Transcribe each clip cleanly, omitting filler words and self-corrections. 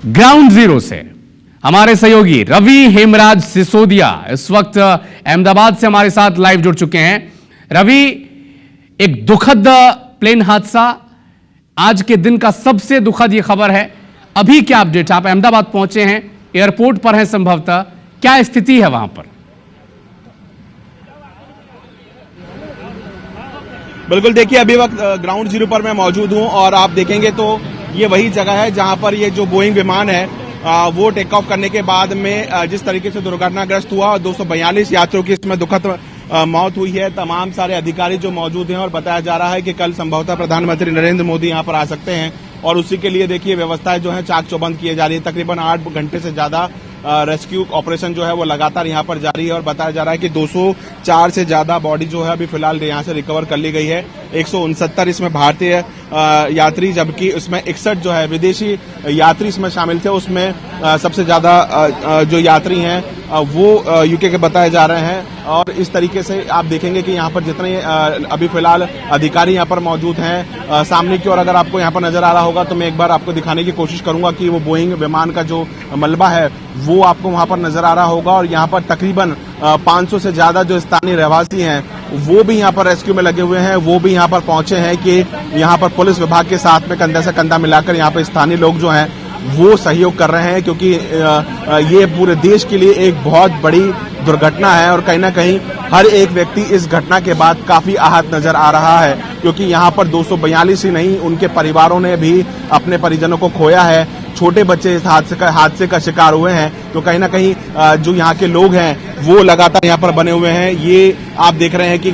Ground zero से हमारे सहयोगी रवि हेमराज सिसोदिया इस वक्त अहमदाबाद से हमारे साथ लाइव जुड़ चुके हैं। रवि, एक दुखद प्लेन हादसा, आज के दिन का सबसे दुखद यह खबर है। अभी क्या अपडेट? आप अहमदाबाद पहुंचे हैं, एयरपोर्ट पर हैं संभवतः, क्या स्थिति है वहां पर? बिल्कुल, देखिए अभी वक्त ग्राउंड जीरो पर मैं मौजूद हूं और आप देखेंगे तो ये वही जगह है जहां पर ये जो बोइंग विमान है वो टेक ऑफ करने के बाद में जिस तरीके से दुर्घटनाग्रस्त हुआ और 242 यात्रियों की इसमें दुखद मौत हुई है। तमाम सारे अधिकारी जो मौजूद हैं और बताया जा रहा है कि कल संभवतः प्रधानमंत्री नरेंद्र मोदी यहां पर आ सकते हैं और उसी के लिए देखिए व्यवस्थाएं जो है चाक चौबंद की जा रही है। तकरीबन 8 घंटे से ज्यादा रेस्क्यू ऑपरेशन जो है वो लगातार यहां पर जारी है और बताया जा रहा है कि 204 से ज्यादा बॉडी जो है अभी फिलहाल यहां से रिकवर कर ली गई है। 169 इसमें भारतीय यात्री, जबकि उसमें 61 जो है विदेशी यात्री इसमें शामिल थे। उसमें सबसे ज्यादा जो यात्री हैं वो यूके के बताए जा रहे हैं और इस तरीके से आप देखेंगे कि यहाँ पर जितने अभी फिलहाल अधिकारी यहाँ पर मौजूद हैं, सामने की ओर अगर आपको यहाँ पर नजर आ रहा होगा तो मैं एक बार आपको दिखाने की कोशिश करूंगा कि वो बोइंग विमान का जो मलबा है वो आपको वहां पर नजर आ रहा होगा और यहाँ पर तकरीबन 500 से ज्यादा जो स्थानीय रहवासी हैं वो भी यहाँ पर रेस्क्यू में लगे हुए हैं। वो भी यहाँ पर पहुंचे हैं कि यहाँ पर पुलिस विभाग के साथ में कंधा से कंधा मिलाकर यहाँ पर स्थानीय लोग जो हैं वो सहयोग कर रहे हैं, क्योंकि ये पूरे देश के लिए एक बहुत बड़ी दुर्घटना है और कहीं ना कहीं हर एक व्यक्ति इस घटना के बाद काफी आहत नजर आ रहा है, क्योंकि यहाँ पर 242 ही नहीं, उनके परिवारों ने भी अपने परिजनों को खोया है। छोटे बच्चे इस हादसे का शिकार हुए हैं, तो कहीं ना कहीं जो यहाँ के लोग हैं वो लगातार यहाँ पर बने हुए हैं। ये आप देख रहे हैं कि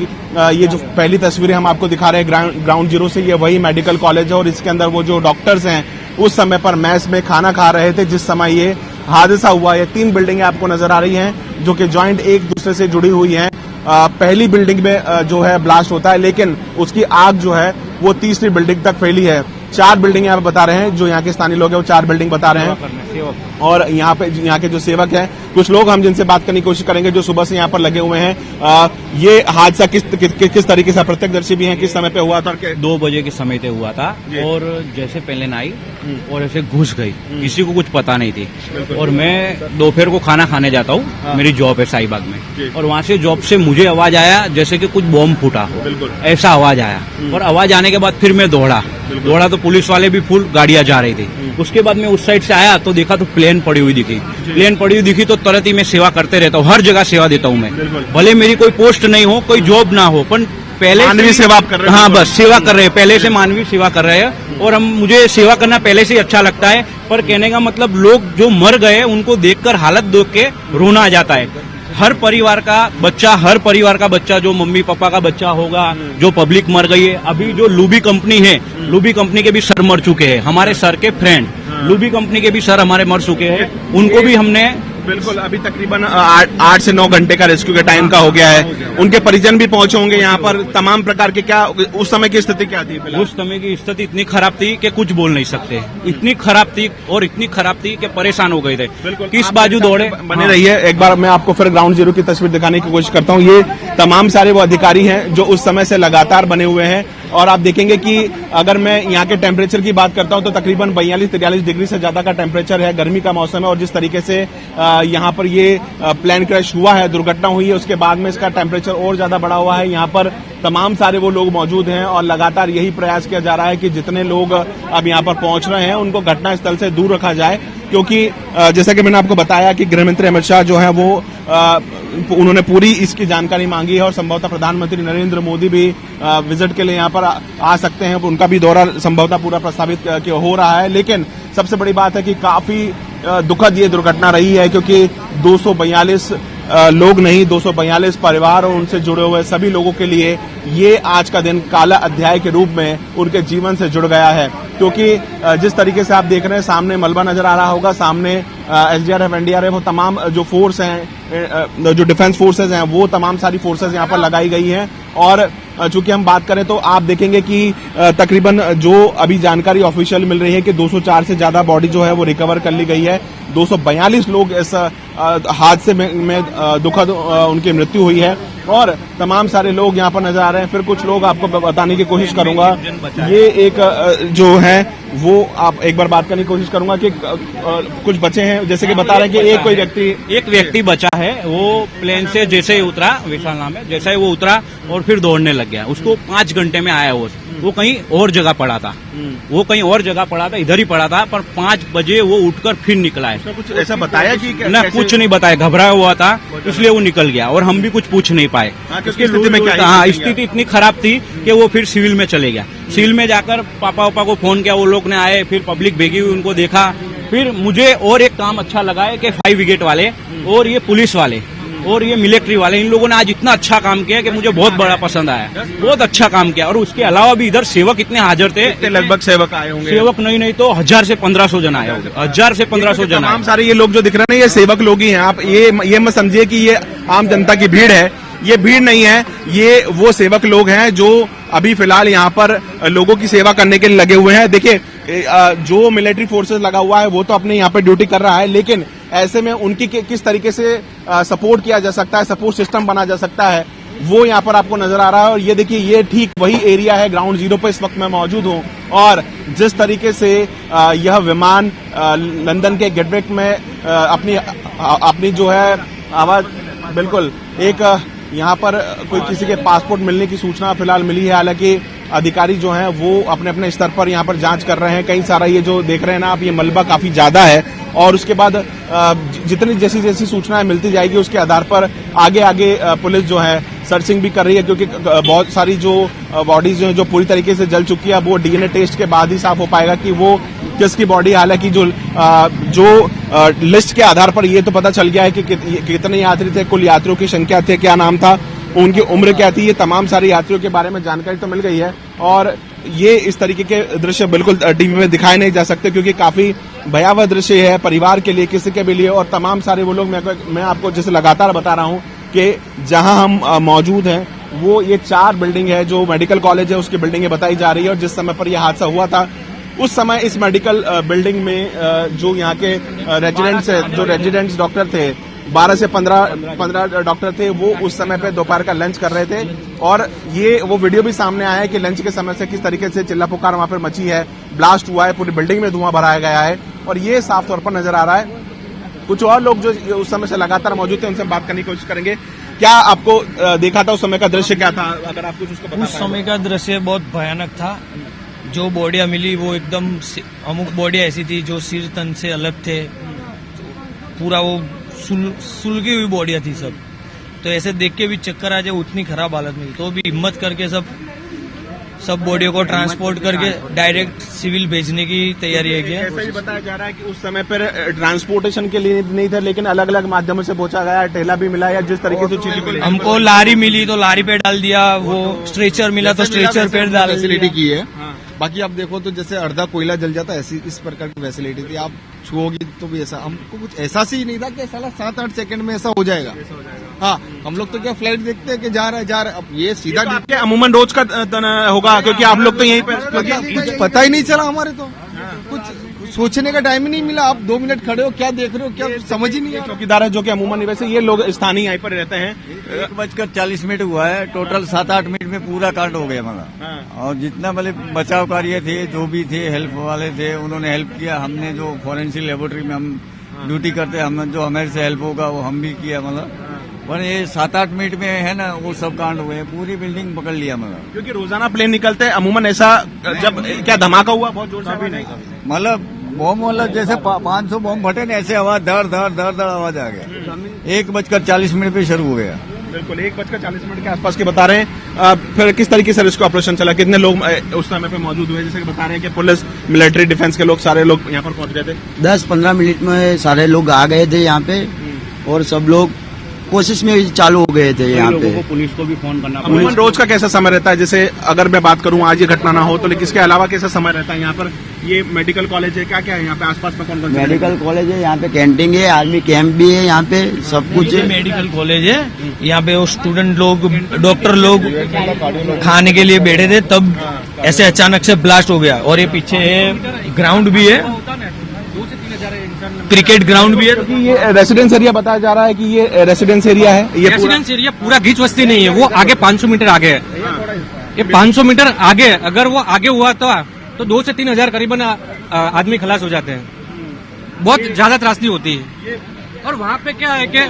ये जो पहली तस्वीरें हम आपको दिखा रहे हैं ग्राउंड जीरो से, ये वही मेडिकल कॉलेज है और इसके अंदर वो जो डॉक्टर्स हैं उस समय पर मैस में खाना खा रहे थे जिस समय ये हादसा हुआ। ये 3 बिल्डिंगें आपको नजर आ रही हैं जो कि जॉइंट एक दूसरे से जुड़ी हुई हैं। पहली बिल्डिंग में जो है ब्लास्ट होता है, लेकिन उसकी आग जो है वो तीसरी बिल्डिंग तक फैली है। 4 बिल्डिंग यहाँ बता रहे हैं, जो यहाँ के स्थानीय लोग हैं वो 4 बिल्डिंग बता रहे हैं और यहाँ के जो सेवक हैं, कुछ लोग हम जिनसे बात करने की कोशिश करेंगे जो सुबह से यहाँ पर लगे हुए हैं। ये हादसा किस तरीके से, प्रत्यक्षदर्शी भी हैं, किस समय पे हुआ था? 2 बजे के समय पे हुआ था और जैसे पहले आई और ऐसे घुस गई, किसी को कुछ पता नहीं थी। और मैं दोपहर को खाना खाने जाता हूँ, मेरी जॉब है शाहीबाग में, और वहाँ से जॉब से मुझे आवाज आया जैसे कि कुछ बॉम्ब फूटा हो, ऐसा आवाज आया। और आवाज आने के बाद फिर मैं दौड़ा तो पुलिस वाले भी फुल गाड़ियां जा रही थी। उसके बाद मैं उस साइड से आया तो देखा तो प्लेन पड़ी हुई दिखी तो तुरंत ही मैं सेवा करते रहता हूँ, हर जगह सेवा देता हूँ मैं, भले मेरी कोई पोस्ट नहीं हो, कोई जॉब ना हो, पर पहले मानवीय सेवा कर रहे हैं। हाँ, बस सेवा कर रहे हैं, पहले से मानवीय सेवा कर रहे हैं और मुझे सेवा करना पहले से अच्छा लगता है। पर कहने का मतलब लोग जो मर गए उनको देखकर हालत देख के रोना आ जाता है। हर परिवार का बच्चा जो मम्मी पापा का बच्चा होगा, जो पब्लिक मर गई है। अभी जो लूबी कंपनी है, लूबी कंपनी के भी सर मर चुके हैं, हमारे सर के फ्रेंड लूबी कंपनी के भी सर हमारे मर चुके हैं, उनको भी हमने बिल्कुल अभी तकरीबन 8 से 9 घंटे का रेस्क्यू के टाइम का हो गया है। उनके परिजन भी पहुंचे होंगे यहाँ पर। तमाम प्रकार के क्या उस समय की स्थिति क्या थी? उस समय की स्थिति इतनी खराब थी कि कुछ बोल नहीं सकते, इतनी खराब थी और इतनी खराब थी कि परेशान हो गए थे। किस बाजू दौड़े बने रही है। एक बार मैं आपको फिर ग्राउंड जीरो की तस्वीर दिखाने की कोशिश करता हूँ। ये तमाम सारे वो अधिकारी हैं जो उस समय से लगातार बने हुए हैं और आप देखेंगे कि अगर मैं यहाँ के टेम्परेचर की बात करता हूँ तो तकरीबन 42-43 डिग्री से ज्यादा का टेम्परेचर है, गर्मी का मौसम है। और जिस तरीके से यहाँ पर ये प्लेन क्रैश हुआ है, दुर्घटना हुई है, उसके बाद में इसका टेम्परेचर और ज्यादा बढ़ा हुआ है। यहाँ पर तमाम सारे वो लोग मौजूद हैं और लगातार यही प्रयास किया जा रहा है कि जितने लोग अब यहाँ पर पहुंच रहे हैं उनको घटनास्थल से दूर रखा जाए, क्योंकि जैसा कि मैंने आपको बताया कि गृहमंत्री अमित शाह जो है वो उन्होंने पूरी इसकी जानकारी मांगी है और संभवतः प्रधानमंत्री नरेंद्र मोदी भी विजिट के लिए यहाँ पर आ सकते हैं। उनका भी दौरा संभवतः पूरा प्रस्तावित हो रहा है। लेकिन सबसे बड़ी बात है कि काफी दुखद ये दुर्घटना रही है, क्योंकि 242 लोग नहीं, 242 परिवार और उनसे जुड़े हुए सभी लोगों के लिए ये आज का दिन काला अध्याय के रूप में उनके जीवन से जुड़ गया है। क्योंकि जिस तरीके से आप देख रहे हैं, सामने मलबा नजर आ रहा होगा, सामने एसडीआरएफ, एनडीआरएफ और तमाम जो फोर्स हैं, जो डिफेंस फोर्सेज हैं, वो तमाम सारी फोर्सेज यहाँ पर लगाई गई हैं। और चूंकि हम बात करें तो आप देखेंगे कि तकरीबन जो अभी जानकारी ऑफिशियल मिल रही है कि 204 से ज्यादा बॉडी जो है वो रिकवर कर ली गई है। 242 लोग इस हादसे में दुखद उनकी मृत्यु हुई है और तमाम सारे लोग यहाँ पर नजर आ रहे हैं। फिर कुछ लोग आपको बताने की कोशिश करूंगा। ये एक जो है वो आप एक बार बात करने की कोशिश करूंगा कि कुछ बचे हैं, जैसे कि बता रहे हैं कि एक व्यक्ति बचा है, वो प्लेन से जैसे ही उतरा, विशाल नाम है, जैसे ही वो उतरा और फिर दौड़ने लग गया। उसको 5 घंटे में आया वो कहीं और जगह पड़ा था, इधर ही पड़ा था, पर 5 बजे वो उठकर फिर निकला है। कुछ ऐसा बताया कि ना कुछ नहीं बताया, घबराया हुआ था इसलिए वो निकल गया और हम भी कुछ पूछ नहीं पाए। स्थिति में क्या? हाँ, स्थिति इतनी खराब थी कि वो फिर सिविल में चले गया। सिविल में जाकर पापा को फोन किया, वो लोग ने आए, फिर पब्लिक भेगी हुई, उनको देखा। फिर मुझे और एक काम अच्छा लगा है कि फायर ब्रिगेड वाले और ये पुलिस वाले और ये मिलिट्री वाले, इन लोगों ने आज इतना अच्छा काम किया कि मुझे बहुत बड़ा पसंद आया। बहुत अच्छा काम किया। और उसके अलावा भी इधर सेवक इतने हाजिर थे, लगभग सेवक आए होंगे। सेवक नहीं तो 1000 से 1500 जन आए होंगे। 1000 से 1500 जन। तमाम सारे ये लोग जो दिख रहे हैं ये सेवक लोग ही हैं। आप ये मत समझिए कि ये आम जनता की भीड़ है, ये भीड़ नहीं है, ये वो सेवक लोग हैं जो अभी फिलहाल यहाँ पर लोगों की सेवा करने के लिए लगे हुए हैं। देखिए, जो मिलिट्री फोर्सेस लगा हुआ है वो तो अपने यहाँ पे ड्यूटी कर रहा है, लेकिन ऐसे में उनकी किस तरीके से सपोर्ट किया जा सकता है, सपोर्ट सिस्टम बना जा सकता है, वो यहाँ पर आपको नजर आ रहा है। और ये देखिए, ये ठीक वही एरिया है, ग्राउंड जीरो पर इस वक्त मैं मौजूद हूँ। और जिस तरीके से यह विमान लंदन के गेटवेक में अपनी जो है आवाज, बिल्कुल एक यहाँ पर कोई किसी के पासपोर्ट मिलने की सूचना फिलहाल मिली है। हालांकि अधिकारी जो हैं वो अपने अपने स्तर पर यहाँ पर जांच कर रहे हैं। कई सारा ये जो देख रहे हैं ना आप, ये मलबा काफी ज्यादा है और उसके बाद जितनी जैसी सूचनाएं मिलती जाएगी उसके आधार पर आगे पुलिस जो है सर्चिंग भी कर रही है, क्योंकि बहुत सारी जो बॉडीज जो पूरी तरीके से जल चुकी है वो डीएनए टेस्ट के बाद ही साफ हो पाएगा कि वो किसकी बॉडी। हालांकि जो लिस्ट के आधार पर ये तो पता चल गया है कि कितने यात्री थे, कुल यात्रियों की संख्या थे, क्या नाम था, उनकी उम्र क्या थी, ये तमाम सारे यात्रियों के बारे में जानकारी तो मिल गई है। और ये इस तरीके के दृश्य बिल्कुल टीवी में दिखाए नहीं जा सकते, क्योंकि काफी भयावह दृश्य है परिवार के लिए, किसी के भी लिए। और तमाम सारे वो लोग, मैं आपको जैसे लगातार बता रहा हूँ कि जहां हम मौजूद हैं वो ये 4 बिल्डिंग है, जो मेडिकल कॉलेज है उसकी बिल्डिंगें बताई जा रही है। और जिस समय पर यह हादसा हुआ था उस समय इस मेडिकल बिल्डिंग में जो यहाँ के रेजिडेंट्स डॉक्टर थे, 12 से 15 डॉक्टर थे, वो उस समय पे दोपहर का लंच कर रहे थे। और ये वो वीडियो भी सामने आया है कि लंच के समय से किस तरीके से चिल्ला पुकार वहां पर मची है, ब्लास्ट हुआ है, पूरी बिल्डिंग में धुआं भराया गया है। और ये साफ तौर पर नजर आ रहा है। कुछ और लोग जो उस समय से लगातार मौजूद थे उनसे बात करने की कोशिश करेंगे। क्या आपको देखा था उस समय का दृश्य क्या था, अगर आप कुछ उसको बता? उस समय का दृश्य बहुत भयानक था। जो बॉडियां मिली वो एकदम अमुक बॉडियां ऐसी थी जो सिर तन से अलग थे, पूरा वो सुलगी हुई बॉडियां थी सब। तो ऐसे देख के भी चक्कर आ जाए, उतनी खराब हालत में, तो भी हिम्मत करके सब बॉडियों को ट्रांसपोर्ट करके डायरेक्ट सिविल भेजने की तैयारी है। ऐसा ही बताया जा रहा है कि उस समय पर ट्रांसपोर्टेशन के लिए नहीं था, लेकिन अलग अलग माध्यमों से पहुंचा गया, ठेला भी मिला या जिस तरीके से चीजें मिली। हमको लारी मिली तो लारी पे डाल दिया, वो स्ट्रेचर मिला तो स्ट्रेचर पे डाल फैसिलिटी की है। बाकी आप देखो तो जैसे अर्धा कोयला जल जाता है, ऐसी इस प्रकार की फैसिलिटी थी। आप छुओगी तो भी ऐसा, हमको कुछ एहसास ही नहीं था कि साला 7-8 सेकंड में ऐसा हो जाएगा। हाँ, हम लोग तो क्या फ्लाइट देखते हैं कि जा रहा है, अब ये सीधा आपके अमूमन रोज का होगा, क्योंकि आप लोग तो यहीं पे, कुछ पता ही नहीं चला हमारे तो, कुछ सोचने का टाइम ही नहीं मिला। आप 2 मिनट खड़े हो, क्या देख रहे हो, क्या समझ ही नहीं आया। चौकीदार है जो कि अमूमन वैसे ये लोग स्थानीय यहीं पर रहते हैं। 1:40 हुआ है, टोटल 7-8 मिनट में पूरा कांड हो गया हमारा। और जितना मतलब बचाव कार्य थे, जो भी थे, हेल्प वाले थे, उन्होंने हेल्प किया। हमने जो फॉरेंसिक लेबोरेटरी में हम ड्यूटी करते हैं, हम जो हमारे से हेल्प होगा वो हम भी किया। मतलब पर ये 7-8 मिनट में है ना, वो सब कांड हुए, पूरी बिल्डिंग पकड़ लिया। मतलब क्योंकि रोजाना प्लेन निकलते हैं, अमूमन ऐसा जब क्या धमाका हुआ बहुत जोर से नहीं, मतलब बॉम्ब, मतलब जैसे 500 बॉम्ब फटे ना, ऐसे आवाज धड़ आवाज आ गया। 1:40 पे शुरू हो गया। बिल्कुल 1:40 के आसपास के बता रहे हैं। फिर किस तरीके से इसको ऑपरेशन चला, कितने लोग उस समय पे मौजूद हुए? जैसे कि बता रहे हैं कि पुलिस, मिलिट्री, डिफेंस के लोग, सारे लोग यहाँ पर पहुंच गए थे। 10-15 मिनट में सारे लोग आ गए थे यहाँ पे, और सब लोग कोशिश में चालू हो गए थे यहाँ पे। पुलिस को भी फोन करना। अमूमन रोज का कैसा समय रहता है? जैसे अगर मैं बात करूं आज ये घटना ना हो तो, लेकिन इसके अलावा कैसा समय रहता है यहाँ पर? ये मेडिकल कॉलेज है, क्या क्या है यहाँ पे आसपास में? कौन कौन मेडिकल कॉलेज है, यहाँ पे कैंटीन है, आर्मी कैंप भी है, यहाँ पे सब कुछ है। मेडिकल कॉलेज है यहाँ पे, वो स्टूडेंट लोग, डॉक्टर लोग खाने के लिए बैठे थे, तब ऐसे अचानक से ब्लास्ट हो गया। और ये पीछे ग्राउंड भी है, 2 से 3 हजार क्रिकेट ग्राउंड भी है। क्योंकि ये रेसिडेंस एरिया बताया जा रहा है कि ये रेसिडेंस एरिया है, ये पूरा रेसिडेंस एरिया पूरा गीच बस्ती नहीं है, वो आगे 500 मीटर आगे है। ये 500 मीटर आगे, अगर वो आगे हुआ तो 2 से 3 हजार करीबन आदमी खलास हो जाते हैं। बहुत ज्यादा त्रासदी होती है। और वहाँ पे क्या है कि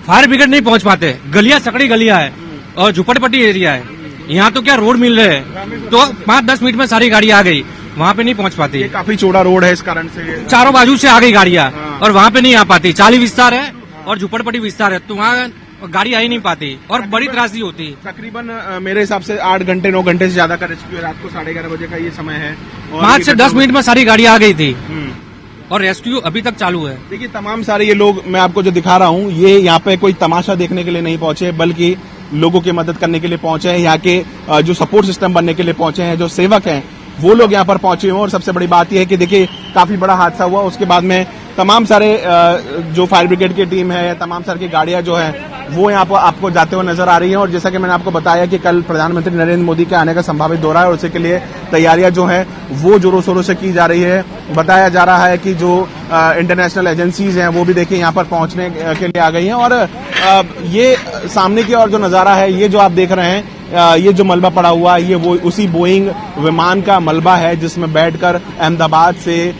फायर ब्रिगेड नहीं पहुंच पाते, गलियां सकड़ी गलियां है और झुपड़पट्टी एरिया है। यहाँ तो क्या रोड मिल रहे हैं, तो 5-10 मिनट में सारी गाड़ी आ गई, वहाँ पे नहीं पहुंच पाती। ये काफी चौड़ा रोड है, इस कारण से चारों बाजू से आ गई गाड़ियां और वहाँ पे नहीं आ पाती। 40 विस्तार है और झुपड़पट्टी विस्तार है, तो वहाँ गाड़ी आ ही नहीं पाती और बड़ी त्रासदी होती है। तकरीबन मेरे हिसाब से 8 घंटे 9 घंटे से ज्यादा का रेस्क्यू है। रात को 11:30 बजे का ये समय है। 5 से 10 मिनट में सारी गाड़ी आ गई थी और रेस्क्यू अभी तक चालू है। देखिए, तमाम सारे ये लोग, मैं आपको जो दिखा रहा हूँ, ये यहाँ पे कोई तमाशा देखने के लिए नहीं पहुंचे, बल्कि लोगों की मदद करने के लिए पहुंचे हैं। यहाँ के जो सपोर्ट सिस्टम बनने के लिए पहुंचे हैं, जो सेवक हैं वो लोग यहाँ पर पहुंचे हुए हैं। और सबसे बड़ी बात यह है कि देखिए, काफी बड़ा हादसा हुआ, उसके बाद में तमाम सारे जो फायर ब्रिगेड की टीम है, तमाम सारी की गाड़ियां जो है वो यहाँ पर आपको जाते हुए नजर आ रही हैं। और जैसा कि मैंने आपको बताया कि कल प्रधानमंत्री नरेंद्र मोदी के आने का संभावित दौरा है और उसी के लिए तैयारियां जो है वो जोरों शोरों से की जा रही है। बताया जा रहा है कि जो इंटरनेशनल एजेंसीज हैं वो भी देखिए यहाँ पर पहुंचने के लिए आ गई हैं। और ये सामने की ओर जो नजारा है, ये जो आप देख रहे हैं, ये जो मलबा पड़ा हुआ है, ये वो उसी बोइंग विमान का मलबा है जिसमें बैठकर अहमदाबाद से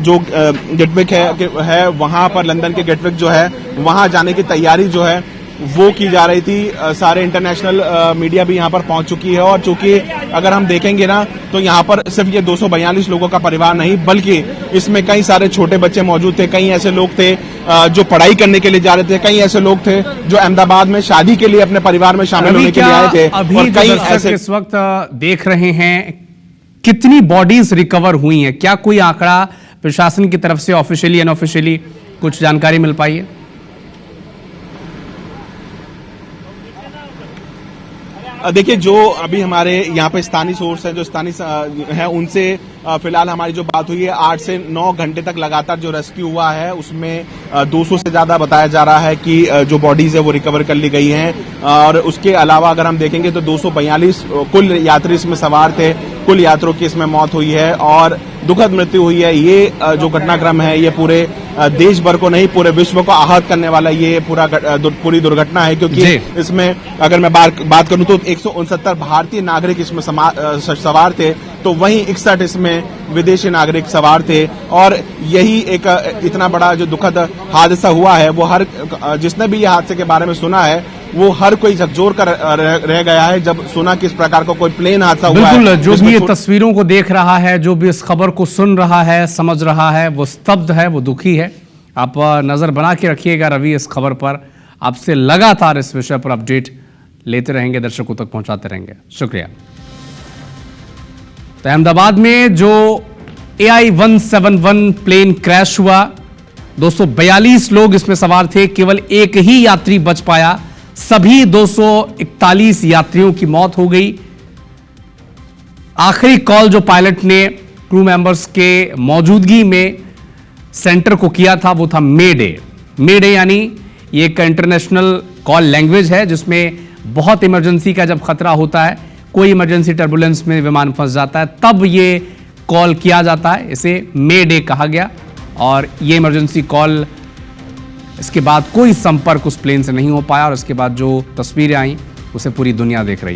जो गेटविक है वहां पर, लंदन के गेटविक जो है वहां जाने की तैयारी जो है वो की जा रही थी। सारे इंटरनेशनल मीडिया भी यहाँ पर पहुंच चुकी है। और चूंकि अगर हम देखेंगे ना, तो यहाँ पर सिर्फ ये 242 लोगों का परिवार नहीं, बल्कि इसमें कई सारे छोटे बच्चे मौजूद थे, कई ऐसे लोग थे जो पढ़ाई करने के लिए जा रहे थे, कई ऐसे लोग थे जो अहमदाबाद में शादी के लिए अपने परिवार में शामिल होने के लिए आए थे। अभी और कई दर्शक ऐसे इस वक्त देख रहे हैं कितनी बॉडीज रिकवर हुई हैं, क्या कोई आंकड़ा प्रशासन की तरफ से ऑफिशियली अनऑफिशियली कुछ जानकारी मिल पाई है? देखिए, जो अभी हमारे यहाँ पे स्थानीय सोर्स हैं, जो स्थानीय हैं, उनसे फिलहाल हमारी जो बात हुई है, 8 से 9 घंटे तक लगातार जो रेस्क्यू हुआ है उसमें 200 से ज्यादा बताया जा रहा है कि जो बॉडीज है वो रिकवर कर ली गई हैं। और उसके अलावा अगर हम देखेंगे तो 242 कुल यात्री इसमें सवार थे, कुल यात्रियों की इसमें मौत हुई है और दुखद मृत्यु हुई है। ये जो घटनाक्रम है ये पूरे देश भर को नहीं, पूरे विश्व को आहत करने वाला ये पूरी दुर्घटना है। क्योंकि इसमें अगर मैं बात करूं तो 169 भारतीय नागरिक इसमें सवार थे, तो वहीं 61 इसमें विदेशी नागरिक सवार थे। और यही एक इतना बड़ा जो दुखद हादसा हुआ है, वो हर जिसने भी ये हादसे के बारे में सुना है वो हर कोई झकझोर कर रह गया है जब सुना कि इस प्रकार का कोई प्लेन हादसा हुआ है। बिल्कुल, जो भी ये तस्वीरों को देख रहा है, जो भी इस खबर को सुन रहा है, समझ रहा है, वो स्तब्ध है, वो दुखी है। आप नजर बना के रखिएगा रवि इस खबर पर, आपसे लगातार इस विषय पर अपडेट लेते रहेंगे, दर्शकों तक पहुंचाते रहेंगे। शुक्रिया। तो अहमदाबाद में जो AI-171 प्लेन क्रैश हुआ, 242 लोग इसमें सवार थे, केवल एक ही यात्री बच पाया, सभी 241 यात्रियों की मौत हो गई। आखिरी कॉल जो पायलट ने क्रू मेंबर्स के मौजूदगी में सेंटर को किया था वो था मेडे। मेडे यानी ये एक इंटरनेशनल कॉल लैंग्वेज है जिसमें बहुत इमरजेंसी का जब खतरा होता है, कोई इमरजेंसी टर्बुलेंस में विमान फंस जाता है, तब ये कॉल किया जाता है, इसे मेडे कहा गया। और ये इमरजेंसी कॉल, इसके बाद कोई संपर्क उस प्लेन से नहीं हो पाया और इसके बाद जो तस्वीरें आई उसे पूरी दुनिया देख रही है।